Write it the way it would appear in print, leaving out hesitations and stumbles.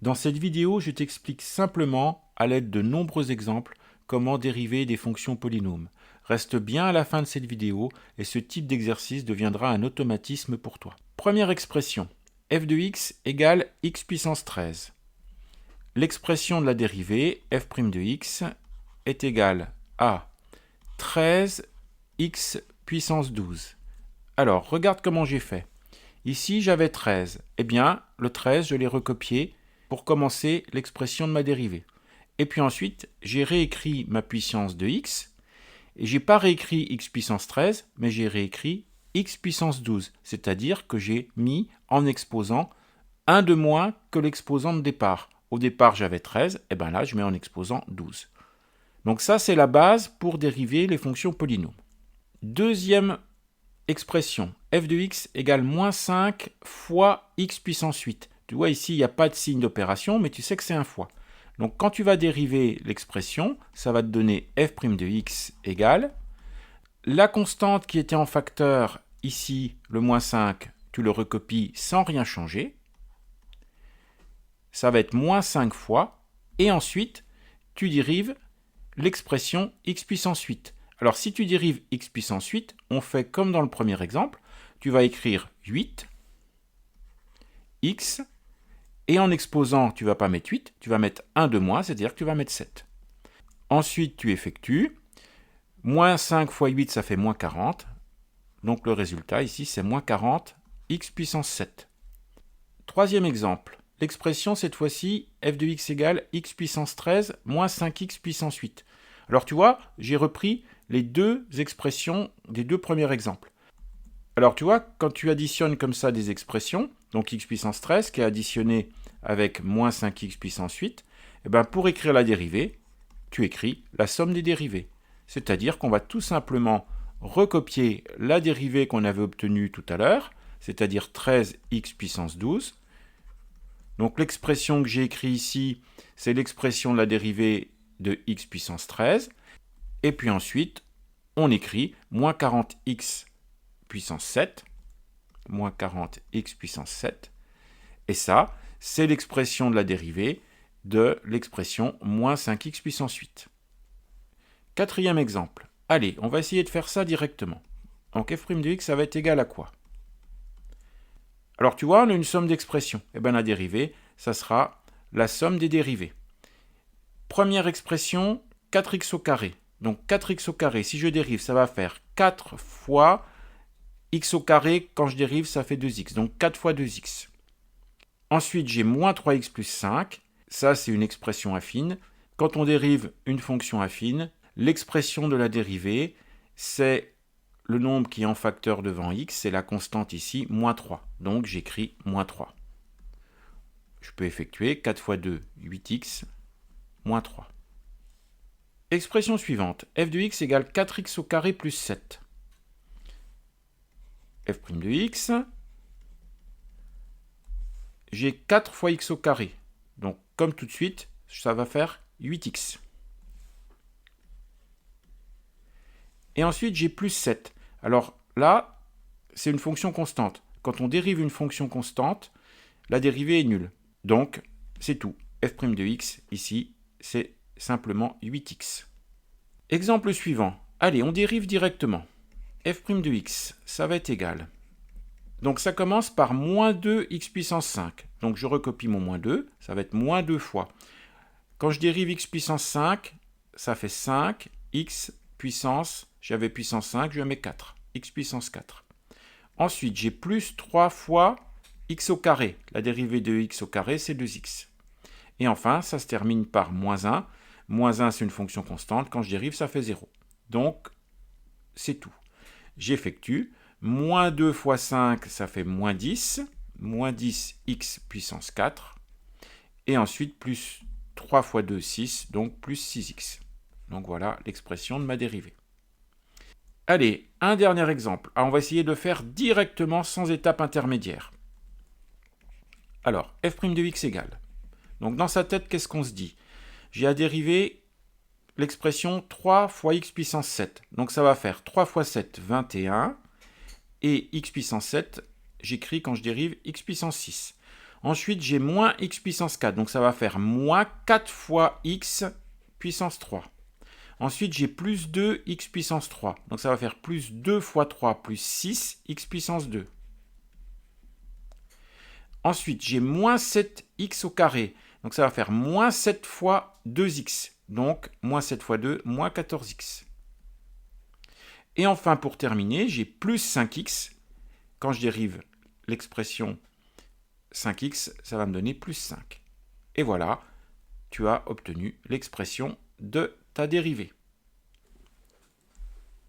Dans cette vidéo, je t'explique simplement, à l'aide de nombreux exemples, comment dériver des fonctions polynômes. Reste bien à la fin de cette vidéo et ce type d'exercice deviendra un automatisme pour toi. Première expression, f de x égale x puissance 13. L'expression de la dérivée f' de x est égale à 13x puissance 12. Alors, regarde comment j'ai fait. Ici, j'avais 13. Eh bien, le 13, je l'ai recopié pour commencer l'expression de ma dérivée. Et puis ensuite, j'ai réécrit ma puissance de x. Et j'ai pas réécrit x puissance 13, mais j'ai réécrit x puissance 12. C'est-à-dire que j'ai mis en exposant un de moins que l'exposant de départ. Au départ, j'avais 13. Et bien là, je mets en exposant 12. Donc ça, c'est la base pour dériver les fonctions polynômes. Deuxième expression, f de x égale moins 5 fois x puissance 8. Tu vois ici, il n'y a pas de signe d'opération, mais tu sais que c'est un fois. Donc quand tu vas dériver l'expression, ça va te donner f' de x égale la constante qui était en facteur, ici, le moins 5, tu le recopies sans rien changer. Ça va être moins 5 fois, et ensuite, tu dérives l'expression x puissance 8. Alors, si tu dérives x puissance 8, on fait comme dans le premier exemple. Tu vas écrire 8, x, et en exposant, tu ne vas pas mettre 8, tu vas mettre 1 de moins, c'est-à-dire que tu vas mettre 7. Ensuite, tu effectues. Moins 5 fois 8, ça fait moins 40. Donc, le résultat ici, c'est moins 40, x puissance 7. Troisième exemple. L'expression, cette fois-ci, f de x égale x puissance 13 moins 5x puissance 8. Alors, tu vois, j'ai repris les deux expressions des deux premiers exemples. Alors, tu vois, quand tu additionnes comme ça des expressions, donc x puissance 13 qui est additionné avec moins 5x puissance 8, eh ben pour écrire la dérivée, tu écris la somme des dérivées. C'est-à-dire qu'on va tout simplement recopier la dérivée qu'on avait obtenue tout à l'heure, c'est-à-dire 13x puissance 12. Donc l'expression que j'ai écrite ici, c'est l'expression de la dérivée de x puissance 13. Et puis ensuite, on écrit moins 40x puissance 7, moins 40x puissance 7. Et ça, c'est l'expression de la dérivée de l'expression moins 5x puissance 8. Quatrième exemple. Allez, on va essayer de faire ça directement. Donc f' de x, ça va être égal à quoi? Alors tu vois, on a une somme d'expressions. Et bien la dérivée, ça sera la somme des dérivées. Première expression, 4x au carré. Donc 4x au carré, si je dérive, ça va faire 4 fois x au carré. Quand je dérive, ça fait 2x. Donc 4 fois 2x. Ensuite, j'ai moins 3x plus 5. Ça, c'est une expression affine. Quand on dérive une fonction affine, l'expression de la dérivée, c'est le nombre qui est en facteur devant x, c'est la constante ici, moins 3. Donc j'écris moins 3. Je peux effectuer 4 fois 2, 8x, moins 3. Expression suivante, f de x égale 4x au carré plus 7. f' de x, j'ai 4 fois x au carré. Donc comme tout de suite, ça va faire 8x. Et ensuite, j'ai plus 7. Alors là, c'est une fonction constante. Quand on dérive une fonction constante, la dérivée est nulle. Donc, c'est tout. f' de x, ici, c'est simplement 8x. Exemple suivant. Allez, on dérive directement. f' de x, ça va être égal. Donc, ça commence par moins 2x puissance 5. Donc, je recopie mon moins 2. Ça va être moins 2 fois. Quand je dérive x puissance 5, ça fait 5x puissance, j'avais puissance 5, je mets 4, x puissance 4. Ensuite, j'ai plus 3 fois x au carré. La dérivée de x au carré, c'est 2x. Et enfin, ça se termine par moins 1. Moins 1, c'est une fonction constante. Quand je dérive, ça fait 0. Donc, c'est tout. J'effectue. Moins 2 fois 5, ça fait moins 10. Moins 10x puissance 4. Et ensuite, plus 3 fois 2, 6. Donc, plus 6x. Donc, voilà l'expression de ma dérivée. Allez, un dernier exemple. Alors, on va essayer de le faire directement sans étape intermédiaire. Alors, f' de x égale. Donc, dans sa tête, qu'est-ce qu'on se dit? J'ai à dériver l'expression 3 fois x puissance 7. Donc, ça va faire 3 fois 7, 21. Et x puissance 7, j'écris quand je dérive x puissance 6. Ensuite, j'ai moins x puissance 4, donc ça va faire moins 4 fois x puissance 3. Ensuite, j'ai plus 2 x puissance 3, donc ça va faire plus 2 fois 3 plus 6 x puissance 2. Ensuite, j'ai moins 7x au carré, donc ça va faire moins 7 fois 2x, donc moins 7 fois 2, moins 14x. Et enfin, pour terminer, j'ai plus 5x. Quand je dérive l'expression 5x, ça va me donner plus 5. Et voilà, tu as obtenu l'expression de ta dérivée.